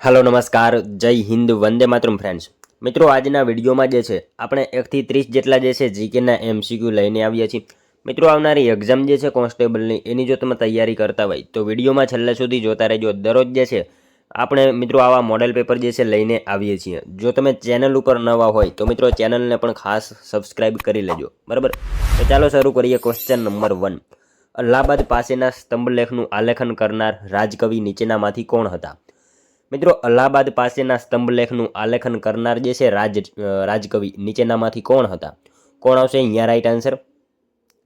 Hello नमस्कार जय Hind Vande Mataram friends. मित्रों આજના વિડીયોમાં જે છે આપણે 1 થી 30 જેટલા જે છે જીકેના એમસીક્યુ લઈને આવ્યા છીએ। મિત્રો આવનારી એક્ઝામ જે છે કોન્સ્ટેબલની એની જો તમે તૈયારી કરતા હોય તો વિડીયોમાં છેલ્લે સુધી જોતા રહેજો। દરરોજ જે છે આપણે મિત્રો આવા મોડેલ પેપર જે છે લઈને આવીએ છીએ। જો તમે ચેનલ ઉપર નવા હોય તો મિત્રો ચેનલને પણ ખાસ સબસ્ક્રાઇબ કરી લેજો, બરાબર। તો ચાલો શરૂ કરીએ। ક્વેશ્ચન નંબર 1, અલ્હાબાદ પાસેના સ્તંભલેખનું આલેખન કરનાર રાજકવિ નીચેનામાંથી કોણ હતા? મિત્રો અલ્હાબાદ પાસેના સ્તંભલેખનું આલેખન કરનાર જે છે રાજકવિ નીચેનામાંથી કોણ હતા? કોણ આવશે અહીંયા રાઈટ આન્સર?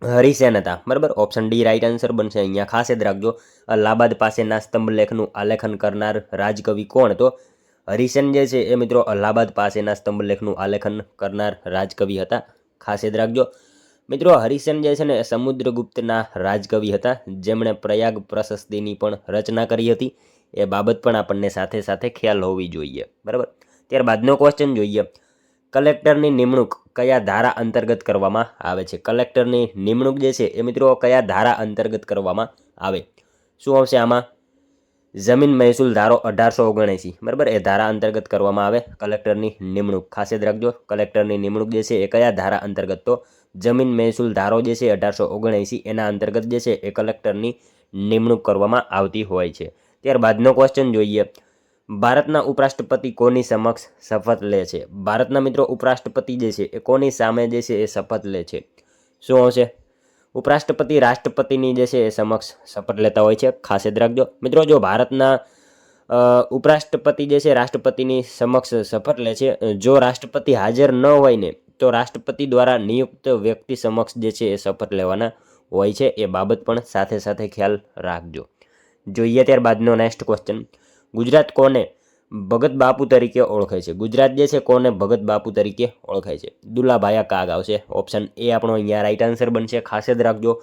હરિસેન હતા, બરાબર। ઓપ્શન ડી રાઈટ આન્સર બનશે। અહીંયા ખાસ યાદ રાખજો, અલ્હાબાદ પાસેના સ્તંભલેખનું આલેખન કરનાર રાજકવિ કોણ? તો હરિસેન જે છે એ મિત્રો અલ્હાબાદ પાસેના સ્તંભલેખનું આલેખન કરનાર રાજકવિ હતા, ખાસ યાદ રાખજો। મિત્રો હરિસેન જે છે ને સમુદ્રગુપ્તના રાજકવિ હતા, જેમણે પ્રયાગ પ્રશસ્તિની પણ રચના કરી હતી। એ બાબત પણ આપણને સાથે સાથે ખ્યાલ હોવી જોઈએ, બરાબર। ત્યારબાદનો ક્વેશ્ચન જોઈએ, કલેક્ટરની નિમણૂક કયા ધારા અંતર્ગત કરવામાં આવે છે? કલેક્ટરની નિમણૂક જે છે એ મિત્રો કયા ધારા અંતર્ગત કરવામાં આવે? શું આવશે આમાં? જમીન મહેસૂલ ધારો 1879, બરાબર, એ ધારા અંતર્ગત કરવામાં આવે કલેક્ટરની નિમણૂક, ખાસ યાદ રાખજો। કલેક્ટરની નિમણૂક જે છે એ કયા ધારા અંતર્ગત? તો જમીન મહેસૂલ ધારો જે છે 1879 એના અંતર્ગત જે છે એ કલેક્ટરની નિમણૂક કરવામાં આવતી હોય છે। ત્યારબાદનો ક્વેશ્ચન જોઈએ, ભારતના ઉપરાષ્ટ્રપતિ કોની સમક્ષ શપથ લે છે? ભારતના મિત્રો ઉપરાષ્ટ્રપતિ જે છે એ કોની સામે જે છે એ શપથ લે છે? શું આવશે? ઉપરાષ્ટ્રપતિ રાષ્ટ્રપતિની જે છે એ સમક્ષ શપથ લેતા હોય છે, ખાસ યાદ રાખજો। મિત્રો જો ભારતના ઉપરાષ્ટ્રપતિ જે છે રાષ્ટ્રપતિની સમક્ષ શપથ લે છે, જો રાષ્ટ્રપતિ હાજર ન હોય ને તો રાષ્ટ્રપતિ દ્વારા નિયુક્ત વ્યક્તિ સમક્ષ જે છે એ શપથ લેવાના હોય છે। એ બાબત પણ સાથે સાથે ખ્યાલ રાખજો। જોઈએ ત્યારબાદનો નેક્સ્ટ ક્વેશ્ચન, ગુજરાત કોને ભગત બાપુ તરીકે ઓળખાય છે? ગુજરાત જે છે કોને ભગત બાપુ તરીકે ઓળખાય છે? દુલાભાયા કાગ આવશે। ઓપ્શન એ આપણો અહીંયા રાઈટ આન્સર બનશે, ખાસ યાદ રાખજો।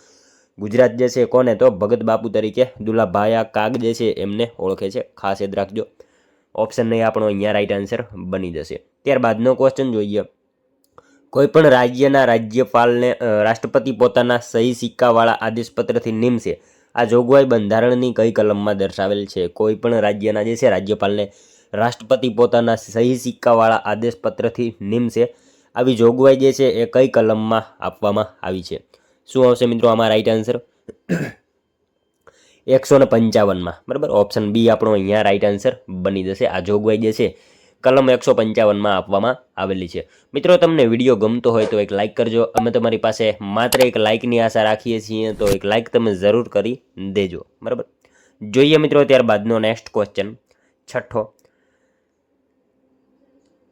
ગુજરાત જે છે કોને? તો ભગત બાપુ તરીકે દુલાભાયા કાગ જે છે એમને ઓળખે છે, ખાસ યાદ રાખજો। ઓપ્શન એ આપણો અહીંયા રાઈટ આન્સર બની જશે। ત્યારબાદનો ક્વેશ્ચન જોઈએ, કોઈપણ રાજ્યના રાજ્યપાલને રાષ્ટ્રપતિ પોતાના સહી સિક્કાવાળા આદેશપત્રથી નિમશે। આ જોગવાઈ બંધારણની કઈ કલમમાં દર્શાવેલ છે? કોઈ પણ રાજ્યના જે છે રાજ્યપાલને રાષ્ટ્રપતિ પોતાના સહી સિક્કાવાળા આદેશપત્રથી નિમશે, આવી જોગવાઈ જે છે એ કઈ કલમમાં આપવામાં આવી છે? શું આવશે મિત્રો આમાં રાઈટ આન્સર? 155માં, બરાબર। ઓપ્શન બી આપણો અહીંયા રાઈટ આન્સર બની જશે। આ જોગવાઈ જે છે કલમ 155માં આપવામાં આવેલી છે। મિત્રો તમને વિડીયો ગમતો હોય તો એક લાઇક કરજો। અમે તમારી પાસે માત્ર એક લાઇકની આશા રાખીએ છીએ, તો એક લાઇક તમે જરૂર કરી દેજો, બરાબર। જોઈએ મિત્રો ત્યારબાદનો નેક્સ્ટ ક્વેશ્ચન, છઠ્ઠો,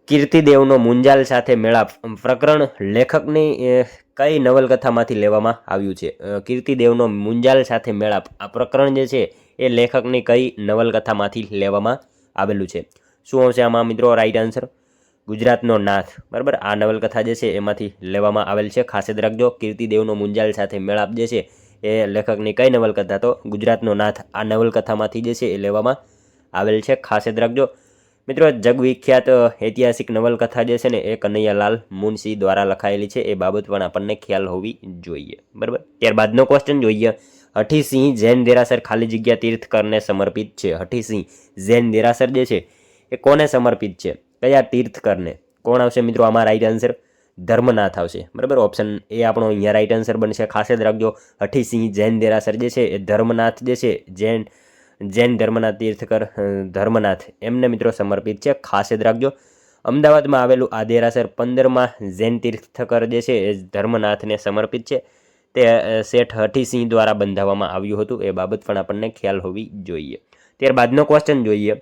કીર્તિદેવનો મુંજાલ સાથે મેળાપ પ્રકરણ લેખકની કઈ નવલકથામાંથી લેવામાં આવ્યું છે? કીર્તિદેવનો મુંજાલ સાથે મેળાપ આ પ્રકરણ જે છે એ લેખકની કઈ નવલકથામાંથી લેવામાં આવેલું છે? શું આવશે આમાં મિત્રો રાઈટ આન્સર? ગુજરાતનો નાથ, બરાબર। આ નવલકથા જે છે એમાંથી લેવામાં આવેલ છે, ખાસ યાદ રાખજો। કીર્તિદેવનો મુંજાલ સાથે મેળાપ જે છે એ લેખકની કઈ નવલકથા? તો ગુજરાતનો નાથ આ નવલકથામાંથી જે છે એ લેવામાં આવેલ છે, ખાસ યાદ રાખજો। મિત્રો જગવિખ્યાત ઐતિહાસિક નવલકથા જે છે ને એ કનૈયાલાલ મુનશી દ્વારા લખાયેલી છે, એ બાબત પણ આપણને ખ્યાલ હોવી જોઈએ, બરાબર। ત્યારબાદનો ક્વેશ્ચન જોઈએ, હઠીસિંહ જૈન દેરાસર ખાલી જગ્યા તીર્થકરને સમર્પિત છે? હઠીસિંહ જૈન દેરાસર જે છે એ કોને સમર્પિત છે? કયા તીર્થકરને? કોણ આવશે મિત્રો આમાં રાઈટ આન્સર? ધર્મનાથ આવશે, બરાબર। ઓપ્શન એ આપણો અહીંયા રાઈટ આન્સર બનશે, ખાસ યાદ રાખજો। હઠીસિંહ જૈન દેરાસર જે છે એ ધર્મનાથ જે છે જૈન ધર્મના તીર્થકર ધર્મનાથ એમને મિત્રો સમર્પિત છે, ખાસ યાદ રાખજો। અમદાવાદમાં આવેલું આ દેરાસર 15માં જૈન તીર્થકર જે છે એ ધર્મનાથને સમર્પિત છે। તે શેઠ હઠીસિંહ દ્વારા બંધાવવામાં આવ્યું હતું, એ બાબત પણ આપણને ખ્યાલ હોવી જોઈએ। ત્યારબાદનો ક્વેશ્ચન જોઈએ,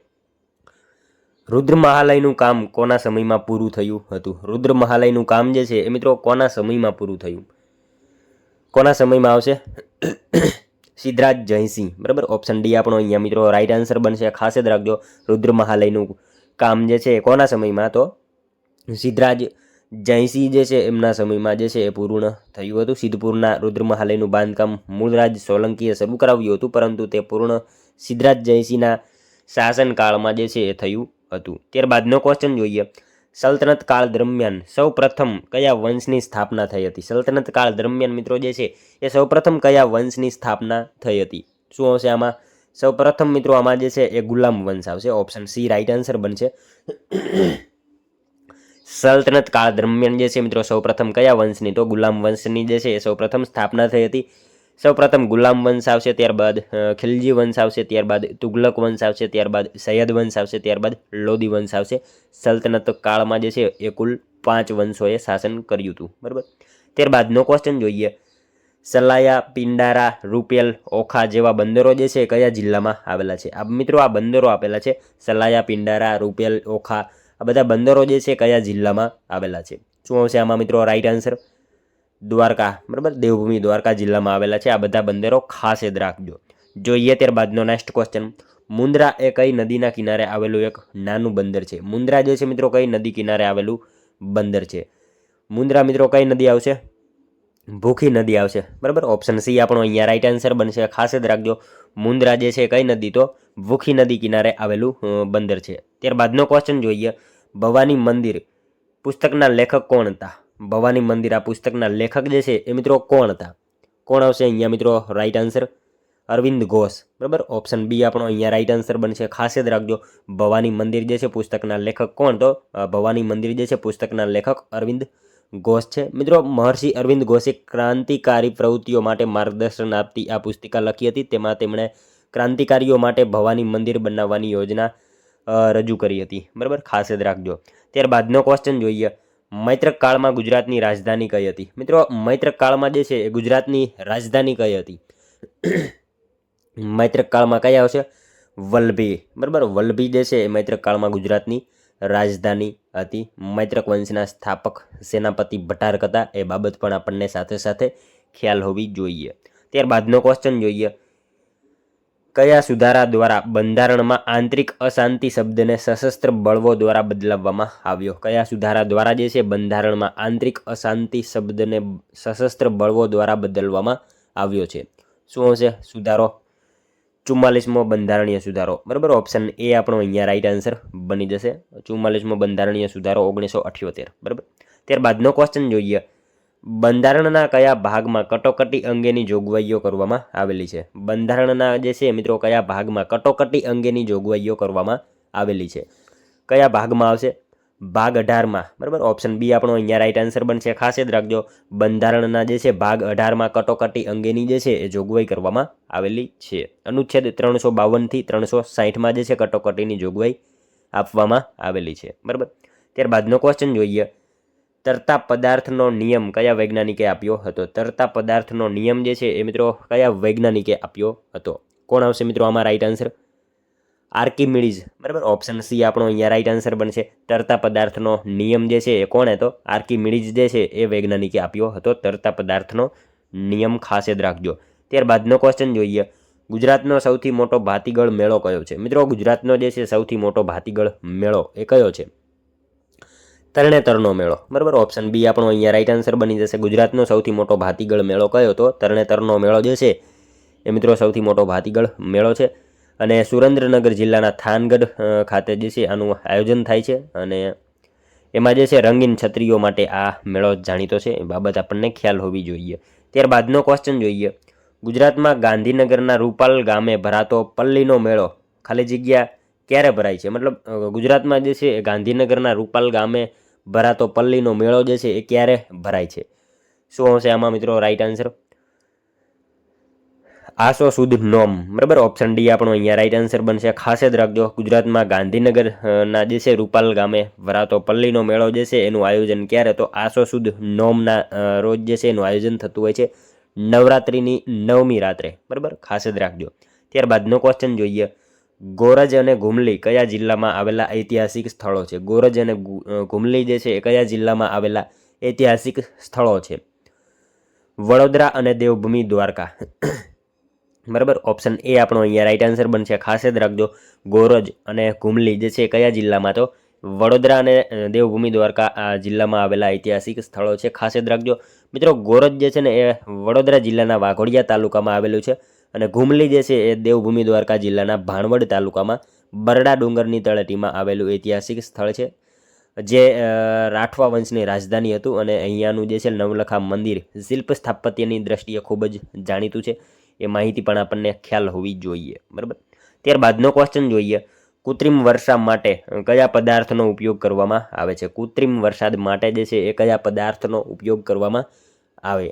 રુદ્ર મહાલયનું કામ કોના સમયમાં પૂરું થયું હતું? રુદ્ર મહાલયનું કામ જે છે એ મિત્રો કોના સમયમાં પૂરું થયું? કોના સમયમાં આવશે? સિદ્ધરાજ જયસિંહ, બરાબર। ઓપ્શન ડી આપણો અહીંયા મિત્રો રાઈટ આન્સર બનશે, ખાસ યાદ રાખજો। રુદ્ર મહાલયનું કામ જે છે એ કોના સમયમાં? તો સિદ્ધરાજ જયસિંહ જે છે એમના સમયમાં જે છે એ પૂર્ણ થયું હતું। સિદ્ધપુરના રુદ્ર મહાલયનું બાંધકામ મૂળરાજ સોલંકીએ શરૂ કરાવ્યું હતું, પરંતુ તે પૂર્ણ સિદ્ધરાજ જયસિંહના શાસનકાળમાં જે છે એ થયું હતું। ત્યારબાદનો ક્વેશ્ચન જોઈએ, સલ્તનત કાળ દરમિયાન સૌ પ્રથમ કયા વંશની સ્થાપના થઈ હતી? સલ્તનત કાળ દરમિયાન મિત્રો જે છે એ સૌપ્રથમ કયા વંશની સ્થાપના થઈ હતી? શું આવશે આમાં? સૌપ્રથમ મિત્રો આમાં જે છે એ ગુલામ વંશ આવશે. ઓપ્શન સી રાઈટ આન્સર બનશે. સલ્તનત કાળ દરમિયાન જે છે મિત્રો સૌપ્રથમ કયા વંશની, તો ગુલામ વંશની જે છે એ સૌપ્રથમ સ્થાપના થઈ હતી. સૌપ્રથમ ગુલામ વંશ આવશે, ત્યારબાદ ખિલજી વંશ આવશે, ત્યારબાદ તુગલક વંશ આવશે, ત્યારબાદ સૈયદ વંશ આવશે, ત્યારબાદ લોદી વંશ આવશે. સલ્તનત કાળમાં જે છે એ કુલ 5 વંશોએ શાસન કર્યું હતું. બરાબર. ત્યારબાદનો ક્વેશ્ચન જોઈએ. સલાયા, પિંડારા, રૂપેલ, ઓખા જેવા બંદરો જે છે કયા જિલ્લામાં આવેલા છે? આ મિત્રો આ બંદરો આપેલા છે. સલાયા, પિંડારા, રૂપેલ, ઓખા આ બધા બંદરો જે છે કયા જિલ્લામાં આવેલા છે? શું આવશે આમાં મિત્રો રાઈટ આન્સર? દ્વારકા. બરાબર, દેવભૂમિ દ્વારકા જિલ્લામાં આવેલા છે આ બધા બંદરો, ખાસ યાદ રાખજો. જોઈએ ત્યારબાદનો નેક્સ્ટ ક્વેશ્ચન. મુન્દ્રા એ કઈ નદીના કિનારે આવેલું એક નાનું બંદર છે? મુન્દ્રા જે છે મિત્રો કઈ નદી કિનારે આવેલું બંદર છે? મુન્દ્રા મિત્રો કઈ નદી આવશે? ભૂખી નદી આવશે. બરાબર, ઓપ્શન સી આપણો અહીંયા રાઈટ આન્સર બનશે. ખાસ યાદ રાખજો, મુન્દ્રા જે છે કઈ નદી, તો ભૂખી નદી કિનારે આવેલું બંદર છે. ત્યારબાદનો ક્વેશ્ચન જોઈએ. ભવાની મંદિર પુસ્તકના લેખક કોણ હતા? ભવાની મંદિર આ પુસ્તકના લેખક જે છે એ મિત્રો કોણ હતા? કોણ આવશે અહીંયા મિત્રો રાઈટ આન્સર? અરવિંદ ઘોષ. બરાબર, ઓપ્શન બી આપણો અહીંયા રાઈટ આન્સર બનશે. ખાસ યાદ રાખજો, ભવાની મંદિર જે છે પુસ્તકના લેખક કોણ, તો ભવાની મંદિર જે છે પુસ્તકના લેખક અરવિંદ ઘોષ છે. મિત્રો મહર્ષિ અરવિંદ ઘોષે ક્રાંતિકારી પ્રવૃત્તિઓ માટે માર્ગદર્શન આપતી આ પુસ્તિકા લખી હતી. તેમાં તેમણે ક્રાંતિકારીઓ માટે ભવાની મંદિર બનાવવાની યોજના રજૂ કરી હતી. બરાબર, ખાસ યાદ રાખજો. ત્યારબાદનો ક્વેશ્ચન જોઈએ. મૈત્રક કાળમાં ગુજરાતની રાજધાની કઈ હતી? મિત્રો મૈત્રક કાળમાં જે છે એ ગુજરાતની રાજધાની કઈ હતી? મૈત્રક કાળમાં કયા આવશે? વલ્લભી. બરાબર, વલ્લભી જે છે એ મૈત્રક કાળમાં ગુજરાતની રાજધાની હતી. મૈત્રક વંશના સ્થાપક સેનાપતિ ભટ્ટારક હતા. એ બાબત પણ આપણને સાથે સાથે ખ્યાલ હોવી જોઈએ. ત્યારબાદનો ક્વેશ્ચન જોઈએ. કયા સુધારા દ્વારા બંધારણમાં આંતરિક અશાંતિ શબ્દને સશસ્ત્ર બળવો દ્વારા બદલાવવામાં આવ્યો? કયા સુધારા દ્વારા જે છે બંધારણમાં આંતરિક અશાંતિ શબ્દને સશસ્ત્ર બળવો દ્વારા બદલવામાં આવ્યો છે? શું હશે સુધારો? 44મો બંધારણીય સુધારો. બરાબર, ઓપ્શન એ આપણો અહીંયા રાઈટ આન્સર બની જશે. 44મો બંધારણીય સુધારો 1978. બરાબર. ત્યારબાદનો ક્વેશ્ચન જોઈએ. બંધારણના કયા ભાગમાં કટોકટી અંગેની જોગવાઈઓ કરવામાં આવેલી છે? બંધારણના જે છે મિત્રો કયા ભાગમાં કટોકટી અંગેની જોગવાઈઓ કરવામાં આવેલી છે? કયા ભાગમાં આવશે? ભાગ 18માં. બરાબર, ઓપ્શન બી આપણો અહીંયા રાઈટ આન્સર બનશે. ખાસ યાદ રાખજો, બંધારણના જે છે ભાગ 18માં કટોકટી અંગેની જે છે એ જોગવાઈ કરવામાં આવેલી છે. અનુચ્છેદ 352 થી 360માં જે છે કટોકટીની જોગવાઈ આપવામાં આવેલી છે. બરાબર. ત્યારબાદનો ક્વેશ્ચન જોઈએ. તરતા પદાર્થનો નિયમ કયા વૈજ્ઞાનિકે આપ્યો હતો? તરતા પદાર્થનો નિયમ જે છે એ મિત્રો કયા વૈજ્ઞાનિકે આપ્યો હતો? કોણ આવશે મિત્રો આમાં રાઈટ આન્સર? આર્કિમિડીઝ. બરાબર, ઓપ્શન સી આપણો અહીંયા રાઈટ આન્સર બનશે. તરતા પદાર્થનો નિયમ જે છે એ કોણે, તો આર્કિમિડીઝ જે છે એ વૈજ્ઞાનિકે આપ્યો હતો તરતા પદાર્થનો નિયમ. ખાસ યાદ રાખજો. ત્યારબાદનો ક્વેશ્ચન જોઈએ. ગુજરાતનો સૌથી મોટો ભાતીગળ મેળો કયો છે? મિત્રો ગુજરાતનો જે છે સૌથી મોટો ભાતીગળ મેળો એ કયો છે? તરણેતરનો મેળો. બરાબર, ઓપ્શન બી આપણો અહીંયા રાઈટ આન્સર બની જશે. ગુજરાતનો સૌથી મોટો ભાતીગળ મેળો કયો? તો તરણેતરનો મેળો જે છે એ મિત્રો સૌથી મોટો ભાતીગળ મેળો છે. અને સુરેન્દ્રનગર જિલ્લાના થાનગઢ ખાતે જે છે આનું આયોજન થાય છે. અને એમાં જે છે રંગીન છત્રીઓ માટે આ મેળો જાણીતો છે. એ બાબત આપણને ખ્યાલ હોવી જોઈએ. ત્યારબાદનો ક્વેશ્ચન જોઈએ. ગુજરાતમાં ગાંધીનગરના રૂપાલ ગામે ભરાતો પલ્લીનો મેળો ખાલી જગ્યા ક્યારે ભરાય છે? મતલબ ગુજરાતમાં જે છે ગાંધીનગરના રૂપાલ ગામે ભરાતો પલ્લીનો મેળો જે છે એ ક્યારે ભરાય છે? શું આવશે આમાં મિત્રો રાઈટ આન્સર? આસો સુદ નોમ. બરાબર, ઓપ્શન ડી આપણો અહીંયા રાઈટ આન્સર બનશે. ખાસ જ રાખજો, ગુજરાતમાં ગાંધીનગરના જે છે રૂપાલ ગામે ભરાતો પલ્લીનો મેળો જે છે એનું આયોજન ક્યારે? તો આસો સુદ નોમના રોજ જે છે એનું આયોજન થતું હોય છે નવરાત્રિની 9મી રાત્રે. બરાબર, ખાસ જ રાખજો. ત્યારબાદનો ક્વેશ્ચન જોઈએ. ગોરજ અને ઘુમલી કયા જિલ્લામાં આવેલા ઐતિહાસિક સ્થળો છે? ગોરજ અને ઘુમલી જે છે એ કયા જિલ્લામાં આવેલા ઐતિહાસિક સ્થળો છે? વડોદરા અને દેવભૂમિ દ્વારકા. બરાબર, ઓપ્શન એ આપણો અહીંયા રાઈટ આન્સર બનશે. ખાસ જ રાખજો, ગોરજ અને ઘુમલી જે છે કયા જિલ્લામાં? તો વડોદરા અને દેવભૂમિ દ્વારકા આ જિલ્લામાં આવેલા ઐતિહાસિક સ્થળો છે. ખાસ જ રાખજો મિત્રો, ગોરજ જે છે ને એ વડોદરા જિલ્લાના વાઘોડિયા તાલુકામાં આવેલું છે. અને ઘુમલી જે છે એ દેવભૂમિ દ્વારકા જિલ્લાના ભાણવડ તાલુકામાં બરડા ડુંગરની તળેટીમાં આવેલું ઐતિહાસિક સ્થળ છે, જે રાઠવા વંશની રાજધાની હતું. અને અહીંયાનું જે છે નવલખા મંદિર શિલ્પ સ્થાપત્યની દ્રષ્ટિએ ખૂબ જ જાણીતું છે. એ માહિતી પણ આપણને ખ્યાલ હોવી જોઈએ, બરાબર. ત્યારબાદનો ક્વેશ્ચન જોઈએ, કૃત્રિમ વર્ષા માટે કયા પદાર્થનો ઉપયોગ કરવામાં આવે છે? કૃત્રિમ વરસાદ માટે જે છે એ કયા પદાર્થનો ઉપયોગ કરવામાં આવે?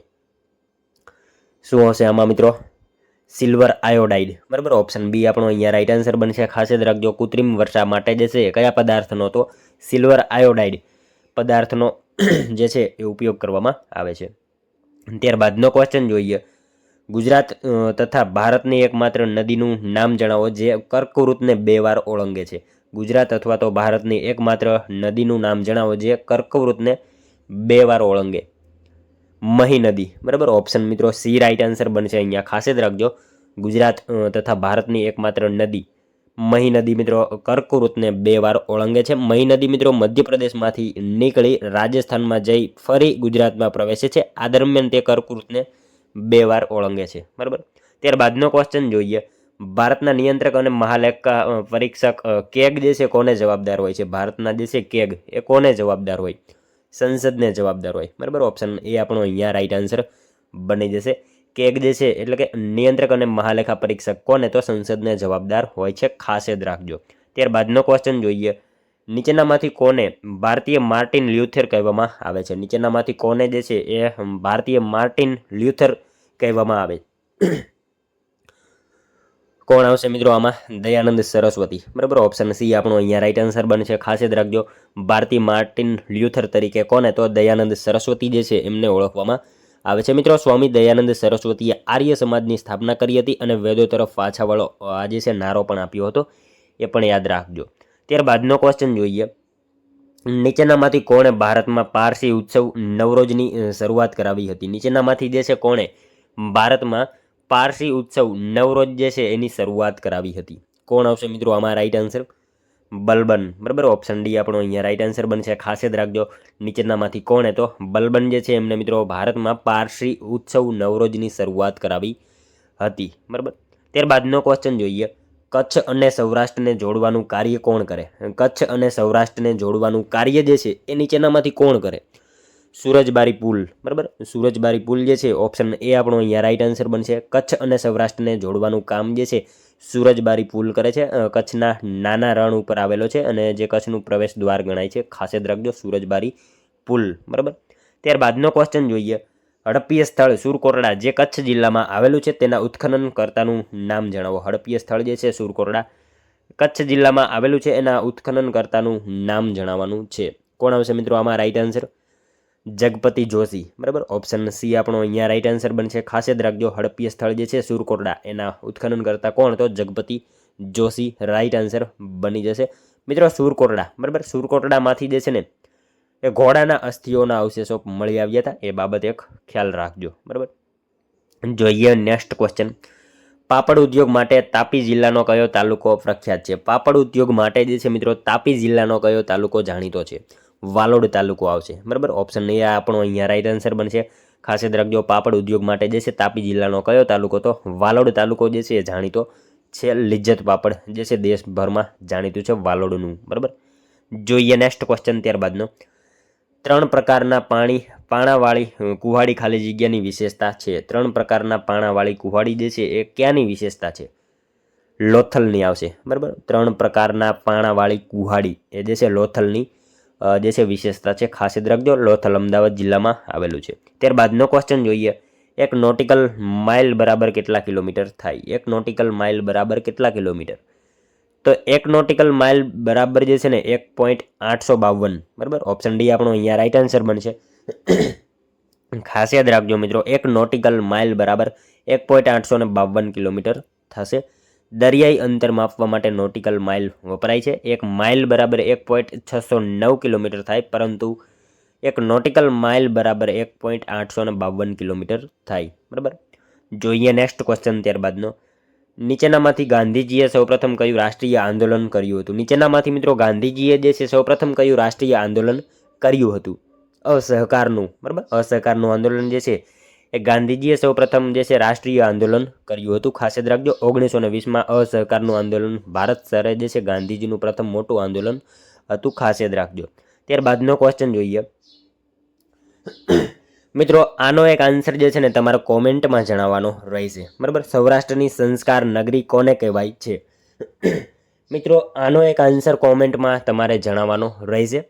શું હશે આમાં મિત્રો? સિલ્વર આયોડાઇડ, બરાબર. ઓપ્શન બી આપણો અહીંયા રાઈટ આન્સર બનશે. ખાસ જ રાખજો, કૃત્રિમ વર્ષા માટે જે છે કયા પદાર્થનો? તો સિલ્વર આયોડાઇડ પદાર્થનો જે છે એ ઉપયોગ કરવામાં આવે છે. ત્યારબાદનો ક્વેશ્ચન જોઈએ, ગુજરાત તથા ભારતની એકમાત્ર નદીનું નામ જણાવો જે કર્કવૃતને 2 વાર ઓળંગે છે. ગુજરાત અથવા તો ભારતની એકમાત્ર નદીનું નામ જણાવો જે કર્કવૃતને 2 વાર ઓળંગે. મહી નદી, બરાબર. ઓપ્શન મિત્રો સી રાઈટ આન્સર બનશે અહીંયા. ખાસ જ રાખજો, ગુજરાત તથા ભારતની એકમાત્ર નદી મહી નદી મિત્રો કર્કવૃતને 2 વાર ઓળંગે છે. મહી નદી મિત્રો મધ્યપ્રદેશમાંથી નીકળી રાજસ્થાનમાં જઈ ફરી ગુજરાતમાં પ્રવેશે છે. આ દરમિયાન તે કર્કવૃતને 2 વાર ઓળંગે છે, બરાબર. ત્યારબાદનો ક્વેશ્ચન જોઈએ, ભારતના નિયંત્રક અને મહાલેખા પરીક્ષક કેગ જે છે કોને જવાબદાર હોય છે? ભારતના જે છે કેગ એ કોને જવાબદાર હોય? સંસદને જવાબદાર હોય, બરાબર. ઓપ્શન એ આપણો અહીંયા રાઈટ આન્સર બની જશે. કેગ જે છે એટલે કે નિયંત્રક અને મહાલેખા પરીક્ષક કોને? તો સંસદને જવાબદાર હોય છે. ખાસ જ રાખજો. ત્યારબાદનો ક્વેશ્ચન જોઈએ, નીચેનામાંથી કોને ભારતીય માર્ટિન લ્યુથર કહેવામાં આવે છે? નીચેનામાંથી કોને જે છે એ ભારતીય માર્ટિન લ્યુથર કહેવામાં આવે? કોણ આવશે મિત્રો આમાં? દયાનંદ સરસ્વતી, બરાબર. ઓપ્શન સી આપણો અહીંયા રાઈટ આન્સર બનશે. ખાસ જ રાખજો, ભારતીય માર્ટિન લ્યુથર તરીકે કોને? તો દયાનંદ સરસ્વતી જે છે એમને ઓળખવામાં આવે છે. મિત્રો સ્વામી દયાનંદ સરસ્વતીએ આર્ય સમાજની સ્થાપના કરી હતી અને વેદો તરફ પાછા વળો આ જે છે નારો પણ આપ્યો હતો, એ પણ યાદ રાખજો. ત્યારબાદનો ક્વેશ્ચન જોઈએ, નીચેનામાંથી કોણે ભારતમાં પારસી ઉત્સવ નવરોજની શરૂઆત કરાવી હતી? નીચેનામાંથી જે છે કોણે ભારતમાં પારસી ઉત્સવ નવરોજ જે છે એની શરૂઆત કરાવી હતી? કોણ આવશે મિત્રો આમાં રાઈટ આન્સર? બલબન, બરાબર. ઓપ્શન ડી આપણો અહીંયા રાઈટ આન્સર બનશે. ખાસ જ રાખજો, નીચેનામાંથી કોણે? તો બલબન જે છે એમને મિત્રો ભારતમાં પારસી ઉત્સવ નવરોજની શરૂઆત કરાવી હતી, બરાબર. ત્યારબાદનો ક્વેશ્ચન જોઈએ, કચ્છ અને સૌરાષ્ટ્રને જોડવાનું કાર્ય કોણ કરે? કચ્છ અને સૌરાષ્ટ્રને જોડવાનું કાર્ય જે છે એ નીચેનામાંથી કોણ કરે? સુરજબારી પુલ, બરાબર. સુરજબારી પુલ જે છે ઓપ્શન એ આપણો અહીંયા રાઈટ આન્સર બનશે. કચ્છ અને સૌરાષ્ટ્રને જોડવાનું કામ જે છે સુરજબારી પુલ કરે છે. કચ્છના નાના રણ ઉપર આવેલો છે અને જે કચ્છનું પ્રવેશ દ્વાર ગણાય છે. ખાસ જ રાખજો, સુરજબારી પુલ, બરાબર. ત્યારબાદનો ક્વેશ્ચન જોઈએ, હડપ્પીય સ્થળ સુરકોટડા જે કચ્છ જિલ્લામાં આવેલું છે તેના ઉત્ખનનકર્તાનું નામ જણાવો. હડપ્પીય સ્થળ જે છે સુરકોટડા કચ્છ જિલ્લામાં આવેલું છે એના ઉત્ખનનકર્તાનું નામ જણાવવાનું છે. કોણ આવશે મિત્રો આમાં રાઈટ આન્સર? જગપતિ જોશી, બરાબર. ઓપ્શન સી આપણો અહીંયા રાઈટ આન્સર બનશે. ખાસ જ રાખજો, હડપ્પીય સ્થળ જે છે સુરકોટડા એના ઉત્ખનન કરતા કોણ? તો જગપતિ જોશી રાઈટ આન્સર બની જશે. મિત્રો સુરકોટડા, બરાબર. સુરકોટડામાંથી જે છે ને એ ઘોડાના અસ્થિઓના અવશેષો મળી આવ્યા હતા, એ બાબત એક ખ્યાલ રાખજો, બરાબર. જોઈએ નેક્સ્ટ ક્વેશ્ચન, પાપડ ઉદ્યોગ માટે તાપી જિલ્લાનો કયો તાલુકો પ્રખ્યાત છે? પાપડ ઉદ્યોગ માટે જે છે મિત્રો તાપી જિલ્લાનો કયો તાલુકો જાણીતો છે? વાલોડ તાલુકો આવશે, બરાબર. ઓપ્શન એ આપણો અહીંયા રાઈટ આન્સર બનશે. ખાસ જ રાખજો, પાપડ ઉદ્યોગ માટે જે છે તાપી જિલ્લાનો કયો તાલુકો? તો વાલોડ તાલુકો જે છે એ જાણીતો છે. લિજ્જત પાપડ જે છે દેશભરમાં જાણીતું છે વાલોડનું, બરાબર. જોઈએ નેક્સ્ટ ક્વેશ્ચન ત્યારબાદનો, 3 પ્રકારના પાણાવાળી કુહાડી ખાલી જગ્યાની વિશેષતા છે. 3 પ્રકારના પાણાવાળી કુહાડી જે છે એ ક્યાંની વિશેષતા છે? લોથલની આવશે, બરાબર. 3 પ્રકારના પાણાવાળી કુહાડી એ જે છે લોથલની જે છે વિશેષતા છે. ખાસ જ રાખજો, લોથલ અમદાવાદ જિલ્લામાં આવેલું છે. ત્યારબાદનો ક્વેશ્ચન જોઈએ, 1 નોટિકલ માઇલ બરાબર કેટલા કિલોમીટર થાય? 1 નોટિકલ માઇલ બરાબર કેટલા કિલોમીટર? તો 1 નોટિકલ માઇલ બરાબર જે છે ને 1.852, બરાબર. ઓપ્શન ડી આપણો અહીંયા રાઈટ આન્સર બનશે. ખાસ યાદ રાખજો મિત્રો, 1 નોટિકલ માઇલ બરાબર 1.852 કિલોમીટર થશે. દરિયાઈ અંતર માપવા માટે નોટિકલ માઇલ વપરાય છે. 1 માઇલ બરાબર 1.609 કિલોમીટર થાય, પરંતુ 1 નોટિકલ માઇલ બરાબર 1.852 કિલોમીટર થાય, બરાબર. જોઈએ નેક્સ્ટ ક્વેશ્ચન ત્યારબાદનો, નીચેનામાંથી ગાંધીજીએ સૌપ્રથમ કયું રાષ્ટ્રીય આંદોલન કર્યું હતું? નીચેનામાંથી મિત્રો ગાંધીજીએ જે છે સૌપ્રથમ કયું રાષ્ટ્રીય આંદોલન કર્યું હતું? અસહકારનું, બરાબર. અસહકારનું આંદોલન જે છે એ ગાંધીજીએ સૌપ્રથમ જે છે રાષ્ટ્રીય આંદોલન કર્યું હતું. ખાસ જ રાખજો, 1920માં અસહકારનું આંદોલન ભારત સ્તરે જે છે ગાંધીજીનું પ્રથમ મોટું આંદોલન હતું. ખાસ જ રાખજો. ત્યારબાદનો ક્વેશ્ચન જોઈએ, મિત્રો આનો એક આન્સર જે છે ને તમારે કોમેન્ટમાં જણાવવાનો રહેશે, બરાબર. સૌરાષ્ટ્રની સંસ્કાર નગરી કોને કહેવાય છે? મિત્રો આનો એક આન્સર કોમેન્ટમાં તમારે જણાવવાનો રહેશે.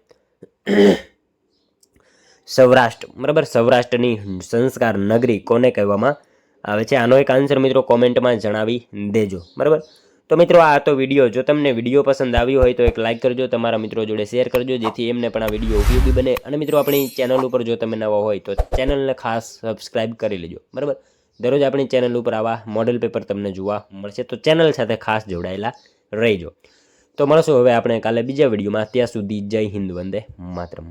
સૌરાષ્ટ્ર, બરાબર. સૌરાષ્ટ્રની સંસ્કાર નગરી કોને કહેવામાં આવે છે? આનો એક આન્સર મિત્રો કોમેન્ટમાં જણાવી દેજો, બરાબર. તો મિત્રો આ તો વિડીયો, જો તમને વિડીયો પસંદ આવ્યો હોય તો એક લાઇક કરજો, તમારા મિત્રો જોડે શેર કરજો, જેથી એમને પણ આ વિડીયો ઉપયોગી બને. અને મિત્રો આપણી ચેનલ ઉપર જો તમે નવા હોય તો ચેનલને ખાસ સબસ્ક્રાઇબ કરી લેજો, બરાબર. દરરોજ આપણી ચેનલ ઉપર આવા મોડેલ પેપર તમને જોવા મળશે, તો ચેનલ સાથે ખાસ જોડાયેલા રહેજો. તો મળશું હવે આપણે કાલે બીજા વિડીયોમાં. ત્યાં સુધી જય હિન્દ, વંદે માતરમ.